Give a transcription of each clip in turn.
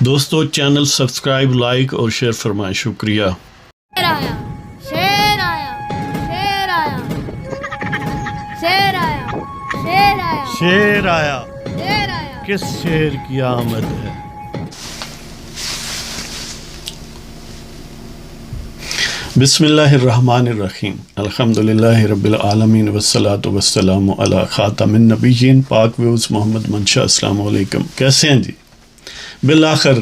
دوستو channel subscribe like اور share فرمائیں، شکریہ۔ شیر آیا، شیر آیا، شیر آیا، شیر آیا، شیر آیا، شیر آیا، شیر آیا۔ کس شیر کی آمد ہے؟ بسم اللہ الرحمن الرحیم، الحمدللہ رب العالمین والصلاة والسلام علی خاتم النبیین۔ پاک ویوز محمد منشا، السلام علیکم، کیسے ہیں جی؟ بالآخر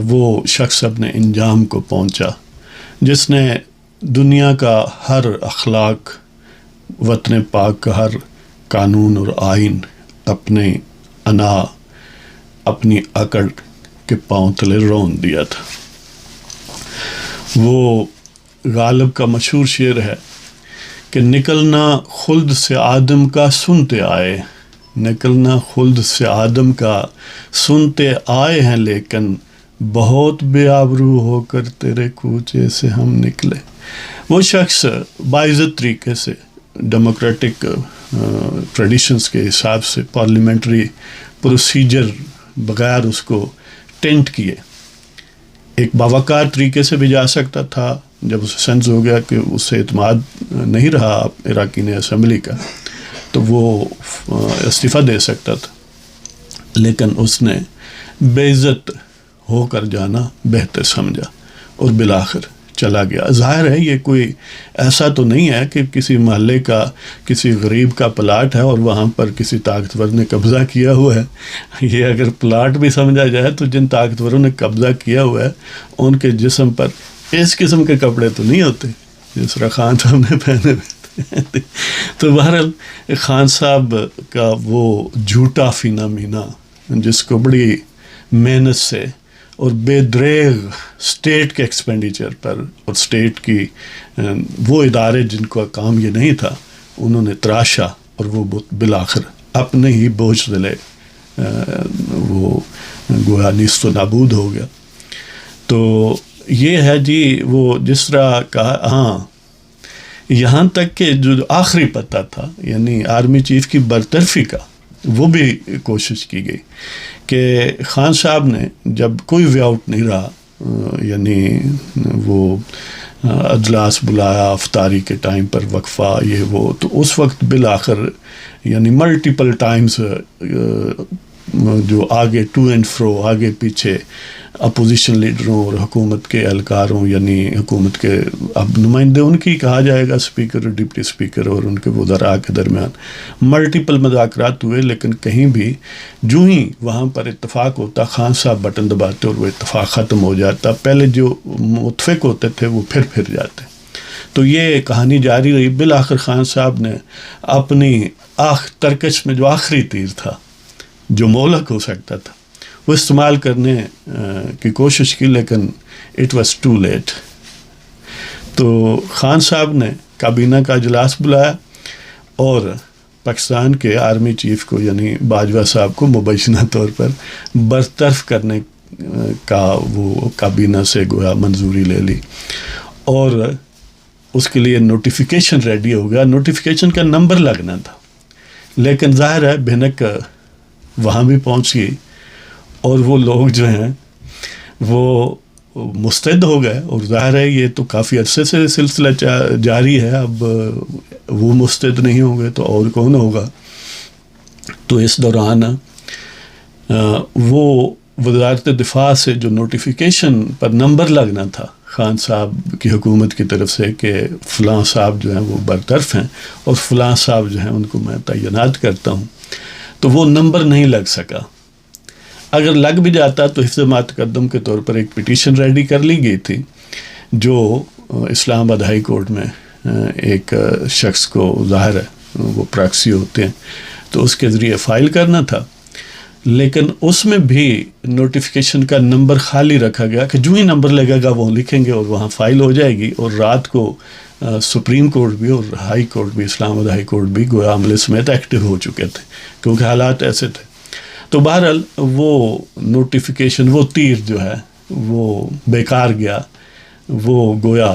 وہ شخص اپنے انجام کو پہنچا جس نے دنیا کا ہر اخلاق، وطن پاک کا ہر قانون اور آئین اپنے انا، اپنی اکڑ کے پاؤں تلے رون دیا تھا۔ وہ غالب کا مشہور شعر ہے کہ نکلنا خلد سے آدم کا سنتے آئے، نکلنا خلد سے آدم کا سنتے آئے ہیں، لیکن بہت بے آبرو ہو کر تیرے کوچے سے ہم نکلے۔ وہ شخص باعزت طریقے سے ڈیموکریٹک ٹریڈیشنز کے حساب سے پارلیمنٹری پروسیجر بغیر اس کو ٹینٹ کیے ایک باوقار طریقے سے بھی جا سکتا تھا۔ جب اسے سینس ہو گیا کہ اس سے اعتماد نہیں رہا اراکین اسمبلی کا تو وہ استعفیٰ دے سکتا تھا، لیکن اس نے بے عزت ہو کر جانا بہتر سمجھا اور بالآخر چلا گیا۔ ظاہر ہے یہ کوئی ایسا تو نہیں ہے کہ کسی محلے کا کسی غریب کا پلاٹ ہے اور وہاں پر کسی طاقتور نے قبضہ کیا ہوا ہے۔ یہ اگر پلاٹ بھی سمجھا جائے تو جن طاقتوروں نے قبضہ کیا ہوا ہے ان کے جسم پر اس قسم کے کپڑے تو نہیں ہوتے جس طرح خان صاحب نے پہنے ہوئے تھے۔ تو بہرحال خان صاحب کا وہ جھوٹا فینا مینا جس کو بڑی محنت سے اور بے دریغ اسٹیٹ کے ایکسپینڈیچر پر اور اسٹیٹ کی وہ ادارے جن کو کام یہ نہیں تھا انہوں نے تراشا اور وہ بالآخر اپنے ہی بوجھ دلے وہ گویا نیست و نابود ہو گیا۔ تو یہ ہے جی وہ جس طرح کہا، ہاں یہاں تک کہ جو آخری پتہ تھا یعنی آرمی چیف کی برطرفی کا وہ بھی کوشش کی گئی کہ خان صاحب نے جب کوئی وے آؤٹ نہیں رہا، یعنی وہ اجلاس بلایا افطاری کے ٹائم پر وقفہ یہ وہ، تو اس وقت بالآخر یعنی ملٹیپل ٹائمز جو آگے ٹو اینڈ فرو، آگے پیچھے اپوزیشن لیڈروں اور حکومت کے اہلکاروں یعنی حکومت کے اب نمائندے ان کی کہا جائے گا، اسپیکر اور ڈپٹی اسپیکر اور ان کے وزراء کے درمیان ملٹیپل مذاکرات ہوئے، لیکن کہیں بھی جو ہی وہاں پر اتفاق ہوتا خان صاحب بٹن دباتے اور وہ اتفاق ختم ہو جاتا۔ پہلے جو متفق ہوتے تھے وہ پھر جاتے۔ تو یہ کہانی جاری رہی۔ بالآخر خان صاحب نے اپنی ترکش میں جو آخری تیر تھا جو مہلک ہو سکتا تھا وہ استعمال کرنے کی کوشش کی، لیکن اٹ واز ٹو لیٹ۔ تو خان صاحب نے کابینہ کا اجلاس بلایا اور پاکستان کے آرمی چیف کو یعنی باجوہ صاحب کو مبینہ طور پر برطرف کرنے کا وہ کابینہ سے گویا منظوری لے لی اور اس کے لیے نوٹیفیکیشن ریڈی ہو گیا۔ نوٹیفیکیشن کا نمبر لگنا تھا، لیکن ظاہر ہے بھنک وہاں بھی پہنچ گئی اور وہ لوگ جو ہیں وہ مستعد ہو گئے، اور ظاہر ہے یہ تو کافی عرصے سے سلسلہ جاری ہے، اب وہ مستعد نہیں ہوں گے تو اور کون ہوگا۔ تو اس دوران وہ وزارت دفاع سے جو نوٹیفیکیشن پر نمبر لگنا تھا خان صاحب کی حکومت کی طرف سے کہ فلاں صاحب جو ہیں وہ برطرف ہیں اور فلاں صاحب جو ہیں ان کو میں تعینات کرتا ہوں، تو وہ نمبر نہیں لگ سکا۔ اگر لگ بھی جاتا تو حفظ ما تقدم کے طور پر ایک پٹیشن ریڈی کر لی گئی تھی جو اسلام آباد ہائی کورٹ میں ایک شخص کو ظاہر ہے وہ پراکسی ہوتے ہیں تو اس کے ذریعے فائل کرنا تھا، لیکن اس میں بھی نوٹیفیکیشن کا نمبر خالی رکھا گیا کہ جو ہی نمبر لگے گا وہ لکھیں گے اور وہاں فائل ہو جائے گی۔ اور رات کو سپریم کورٹ بھی اور ہائی کورٹ بھی، اسلام آباد ہائی کورٹ بھی گویا عملے سمیت ایکٹیو ہو چکے تھے کیونکہ حالات ایسے تھے۔ تو بہرحال وہ نوٹیفیکیشن، وہ تیر جو ہے وہ بیکار گیا، وہ گویا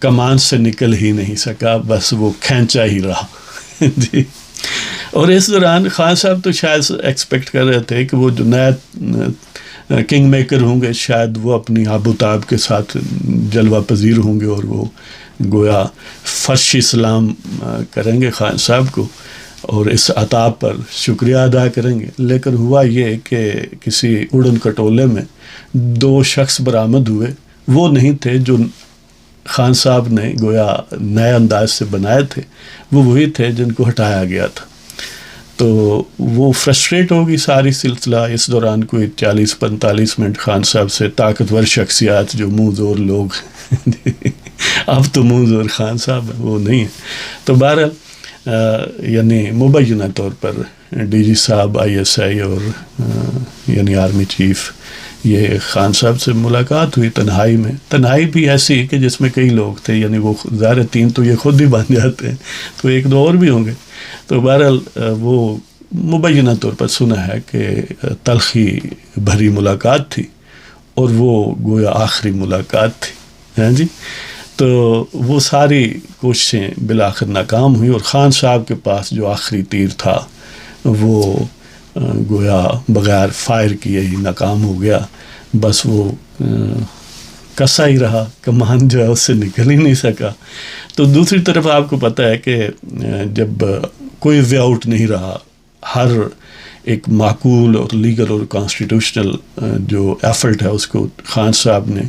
کمان سے نکل ہی نہیں سکا، بس وہ کھینچا ہی رہا۔ جی اور اس دوران خان صاحب تو شاید ایکسپیکٹ کر رہے تھے کہ وہ جو نیا کنگ میکر ہوں گے شاید وہ اپنی آب و تاب کے ساتھ جلوہ پذیر ہوں گے اور وہ گویا فرشی سلام کریں گے خان صاحب کو اور اس عطا پر شکریہ ادا کریں گے. لیکن ہوا یہ کہ کسی اڑن کٹولے میں 2 شخص برآمد ہوئے. وہ نہیں تھے جو خان صاحب نے گویا نئے انداز سے بنائے تھے, وہ وہی تھے جن کو ہٹایا گیا تھا. تو وہ فرسٹریٹ ہوگی ساری سلسلہ. اس دوران کوئی 40-45 منٹ خان صاحب سے طاقتور شخصیات جو منہ زور لوگ اب تو منہ زور خان صاحب ہیں وہ نہیں ہیں. تو بہرحال یعنی مبینہ طور پر ڈی جی صاحب ISI اور یعنی آرمی چیف یہ خان صاحب سے ملاقات ہوئی تنہائی میں. تنہائی بھی ایسی کہ جس میں کئی لوگ تھے, یعنی وہ ظاہر 3 تو یہ خود ہی بن جاتے ہیں تو 1-2 اور بھی ہوں گے. تو بہرحال وہ مبینہ طور پر سنا ہے کہ تلخی بھری ملاقات تھی اور وہ گویا آخری ملاقات تھی. ہاں جی. تو وہ ساری کوششیں بالآخر ناکام ہوئی اور خان صاحب کے پاس جو آخری تیر تھا وہ گویا بغیر فائر کیے ہی ناکام ہو گیا. بس وہ کسا ہی رہا, کمان جو ہے اس سے نکل ہی نہیں سکا. تو دوسری طرف آپ کو پتہ ہے کہ جب کوئی وے آؤٹ نہیں رہا, ہر ایک معقول اور لیگل اور کانسٹیٹیوشنل جو ایفرٹ ہے اس کو خان صاحب نے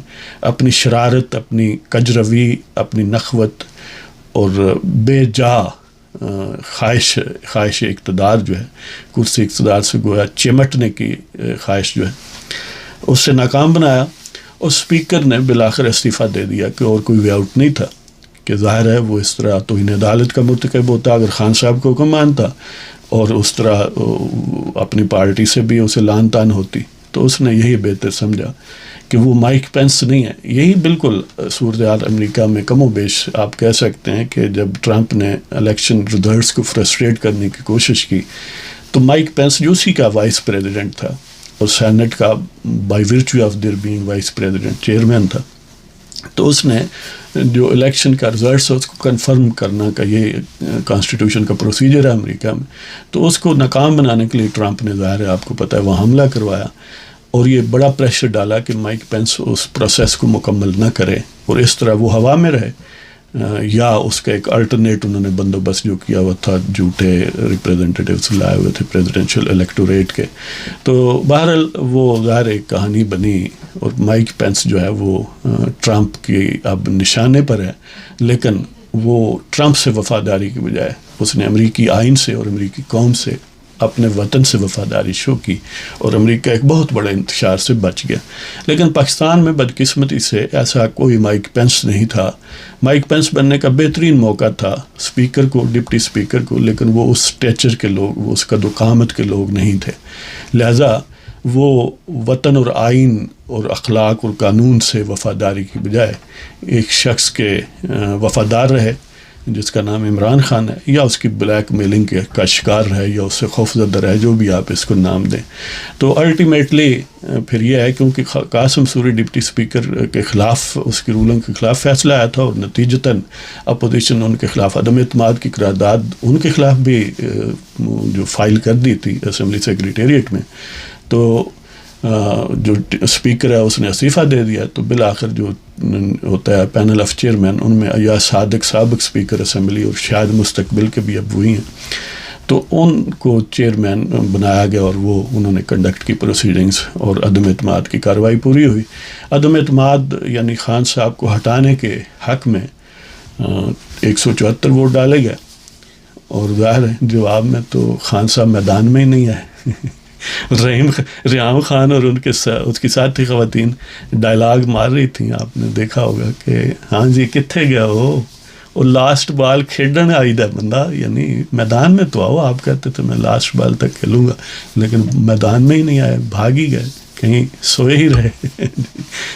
اپنی شرارت, اپنی کجروی, اپنی نخوت اور بے جا خواہش اقتدار جو ہے, کرسی اقتدار سے گویا چمٹنے کی خواہش جو ہے اس سے ناکام بنایا. اور اسپیکر نے بالآخر استعفیٰ دے دیا کہ اور کوئی وے آؤٹ نہیں تھا. کہ ظاہر ہے وہ اس طرح توہین عدالت کا مرتکب ہوتا اگر خان صاحب کو حکم مانتا, اور اس طرح اپنی پارٹی سے بھی اسے لان تان ہوتی. تو اس نے یہی بہتر سمجھا کہ وہ مائک پینس نہیں ہے. یہی بالکل صورتحال امریکہ میں کم و بیش آپ کہہ سکتے ہیں کہ جب ٹرمپ نے الیکشن ریزلٹس کو فرسٹریٹ کرنے کی کوشش کی تو مائک پینس جو اسی کا وائس پریزیڈنٹ تھا اور سینٹ کا by virtue of their being vice president chairman تھا. تو اس نے جو الیکشن کا رزلٹس ہے اس کو کنفرم کرنا کا یہ کانسٹیٹیوشن کا پروسیجر ہے امریکہ میں, تو اس کو ناکام بنانے کے لیے ٹرمپ نے ظاہر ہے آپ کو پتہ ہے وہاں حملہ کروایا اور یہ بڑا پریشر ڈالا کہ مائک پینس اس پروسیس کو مکمل نہ کرے اور اس طرح وہ ہوا میں رہے, یا اس کا ایک الٹرنیٹ انہوں نے بندوبست جو کیا ہوا تھا جھوٹے ریپریزنٹیٹیوز لائے ہوئے تھے پریزیڈنشل الیکٹوریٹ کے. تو بہرحال وہ ظاہر ایک کہانی بنی اور مائک پینس جو ہے وہ ٹرمپ کی اب نشانے پر ہے, لیکن وہ ٹرمپ سے وفاداری کی بجائے اس نے امریکی آئین سے اور امریکی قوم سے اپنے وطن سے وفاداری شو کی اور امریکہ ایک بہت بڑے انتشار سے بچ گیا. لیکن پاکستان میں بدقسمتی سے ایسا کوئی مائک پینس نہیں تھا. مائک پینس بننے کا بہترین موقع تھا اسپیکر کو, ڈپٹی اسپیکر کو, لیکن وہ اس اسٹیچر کے لوگ, وہ اس قد و قامت کے لوگ نہیں تھے. لہٰذا وہ وطن اور آئین اور اخلاق اور قانون سے وفاداری کی بجائے ایک شخص کے وفادار رہے جس کا نام عمران خان ہے, یا اس کی بلیک میلنگ کا شکار رہے, یا اس سے خوفزدہ رہے, جو بھی آپ اس کو نام دیں. تو الٹیمیٹلی پھر یہ ہے کیونکہ قاسم سوری ڈپٹی اسپیکر کے خلاف, اس کی رولنگ کے خلاف فیصلہ آیا تھا اور نتیجتاً اپوزیشن ان کے خلاف عدم اعتماد کی قرارداد ان کے خلاف بھی جو فائل کر دی تھی اسمبلی سیکریٹریٹ میں. تو جو اسپیکر ہے اس نے استعفیٰ دے دیا. تو بالآخر جو ہوتا ہے پینل آف چیئرمین, ان میں یا صادق سابق اسپیکر اسمبلی اور شاید مستقبل کے بھی اب وہی ہیں, تو ان کو چیئرمین بنایا گیا اور وہ انہوں نے کنڈکٹ کی پروسیڈنگز اور عدم اعتماد کی کارروائی پوری ہوئی. عدم اعتماد یعنی خان صاحب کو ہٹانے کے حق میں 174 ووٹ ڈالے گئے اور ظاہر ہے جواب میں تو خان صاحب میدان میں ہی نہیں آئے. ریحام خان اور اس کی ساتھی خواتین ڈائلاگ مار رہی تھیں, آپ نے دیکھا ہوگا کہ ہاں جی کتنے گیا وہ, اور لاسٹ بال کھیلنے آئی دا بندہ, یعنی میدان میں تو آؤ. آپ کہتے تھے میں لاسٹ بال تک کھیلوں گا, لیکن میدان میں ہی نہیں آئے, بھاگ ہی گئے, کہیں سوئے ہی رہے.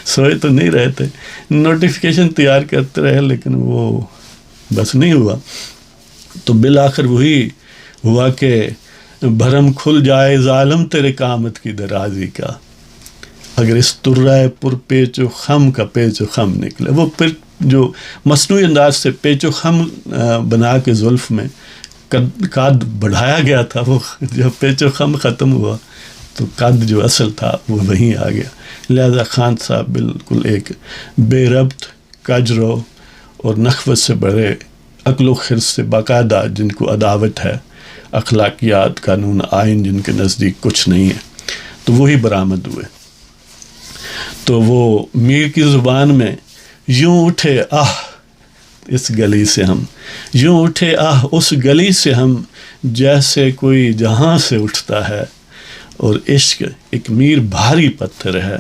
سوئے تو نہیں رہے تھے, نوٹیفیکیشن تیار کرتے رہے لیکن وہ بس نہیں ہوا. تو بالآخر وہی ہوا کہ بھرم کھل جائے ظالم تیرے قامت کی درازی کا, اگر اس ترائے پر پیچ و خم کا پیچ و خم نکلے. وہ پھر جو مصنوعی انداز سے پیچ و خم بنا کے زلف میں قد بڑھایا گیا تھا، وہ جب پیچ و خم ختم ہوا تو قد جو اصل تھا وہ وہیں آ گیا. لہذا خان صاحب بالکل ایک بے ربط، کجرو اور نخوت سے بڑے عقل و خرد سے باقاعدہ، جن کو عداوت ہے، اخلاقیات، قانون، آئین جن کے نزدیک کچھ نہیں ہے، تو وہی برآمد ہوئے. تو وہ میر کی زبان میں یوں اٹھے آہ اس گلی سے ہم، یوں اٹھے آہ اس گلی سے ہم، جیسے کوئی جہاں سے اٹھتا ہے، اور عشق ایک میر بھاری پتھر ہے،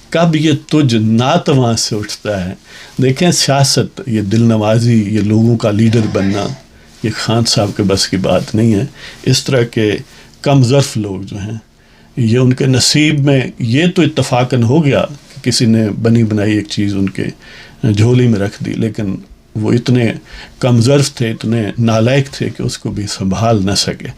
کب یہ تجھ ناتواں سے اٹھتا ہے. دیکھیں سیاست، یہ دل نوازی، یہ لوگوں کا لیڈر بننا، یہ خان صاحب کے بس کی بات نہیں ہے. اس طرح کے کم ظرف لوگ جو ہیں، یہ ان کے نصیب میں یہ تو اتفاقاً ہو گیا کہ کسی نے بنی بنائی ایک چیز ان کے جھولی میں رکھ دی، لیکن وہ اتنے کم ظرف تھے، اتنے نالائق تھے کہ اس کو بھی سنبھال نہ سکے.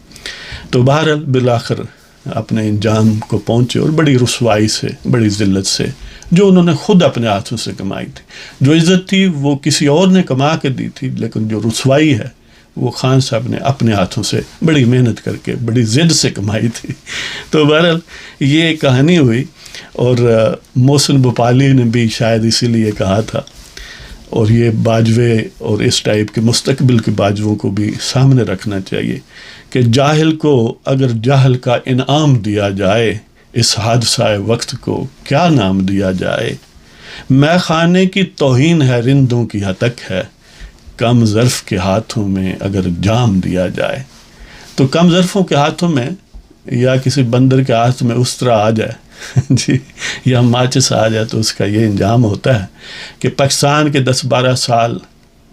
تو بہرحال بالآخر اپنے انجام کو پہنچے، اور بڑی رسوائی سے، بڑی ذلت سے، جو انہوں نے خود اپنے ہاتھوں سے کمائی تھی. جو عزت تھی وہ کسی اور نے کما کے دی تھی، لیکن جو رسوائی ہے وہ خان صاحب نے اپنے ہاتھوں سے بڑی محنت کر کے، بڑی ضد سے کمائی تھی. تو بہرحال یہ کہانی ہوئی. اور محسن بھوپالی نے بھی شاید اسی لیے کہا تھا، اور یہ باجوے اور اس ٹائپ کے مستقبل کے باجووں کو بھی سامنے رکھنا چاہیے کہ جاہل کو اگر جہل کا انعام دیا جائے، اس حادثہ وقت کو کیا نام دیا جائے. میں خانے کی توہین ہے، رندوں کی ہتک ہے، کم ظرف کے ہاتھوں میں اگر جام دیا جائے. تو کم ظرفوں کے ہاتھوں میں، یا کسی بندر کے ہاتھ میں اس طرح آ جائے جی، یا ماچس آ جائے، تو اس کا یہ انجام ہوتا ہے کہ پاکستان کے 10-12 سال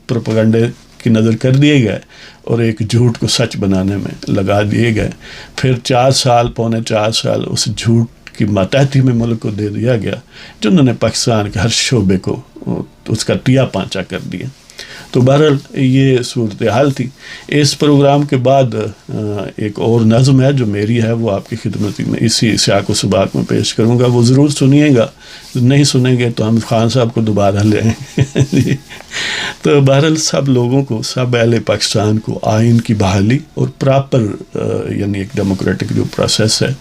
پروپیگنڈے کی نظر کر دیے گئے اور ایک جھوٹ کو سچ بنانے میں لگا دیے گئے. پھر 4 سال، پونے 4 سال اس جھوٹ کی ماتحتی میں ملک کو دے دیا گیا، جنہوں نے پاکستان کے ہر شعبے کو اس کا تیا پانچا کر دیا. تو بہرحال یہ صورتحال تھی. اس پروگرام کے بعد ایک اور نظم ہے جو میری ہے، وہ آپ کی خدمت میں اسی سیاق و سباق میں پیش کروں گا. وہ ضرور سنیے گا، نہیں سنیں گے تو ہم خان صاحب کو دوبارہ لے آئیں گے. تو بہرحال سب لوگوں کو، سب اہل پاکستان کو آئین کی بحالی اور پراپر یعنی ایک ڈیموکریٹک جو پروسیس ہے،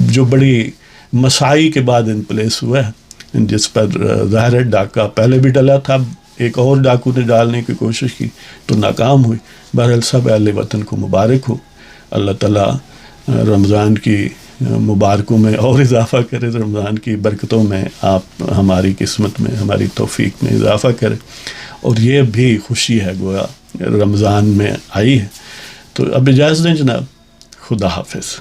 جو بڑی مسائی کے بعد ان پلیس ہوا ہے، جس پر ظاہر ہے ڈاکہ پہلے بھی ڈلا تھا، ایک اور ڈاکو نے ڈالنے کی کوشش کی تو ناکام ہوئی. بہرحال سب اہل وطن کو مبارک ہو. اللہ تعالیٰ رمضان کی مبارکوں میں اور اضافہ کرے، رمضان کی برکتوں میں آپ ہماری قسمت میں، ہماری توفیق میں اضافہ کرے. اور یہ بھی خوشی ہے گویا رمضان میں آئی ہے. تو اب اجازت دیں جناب، خدا حافظ.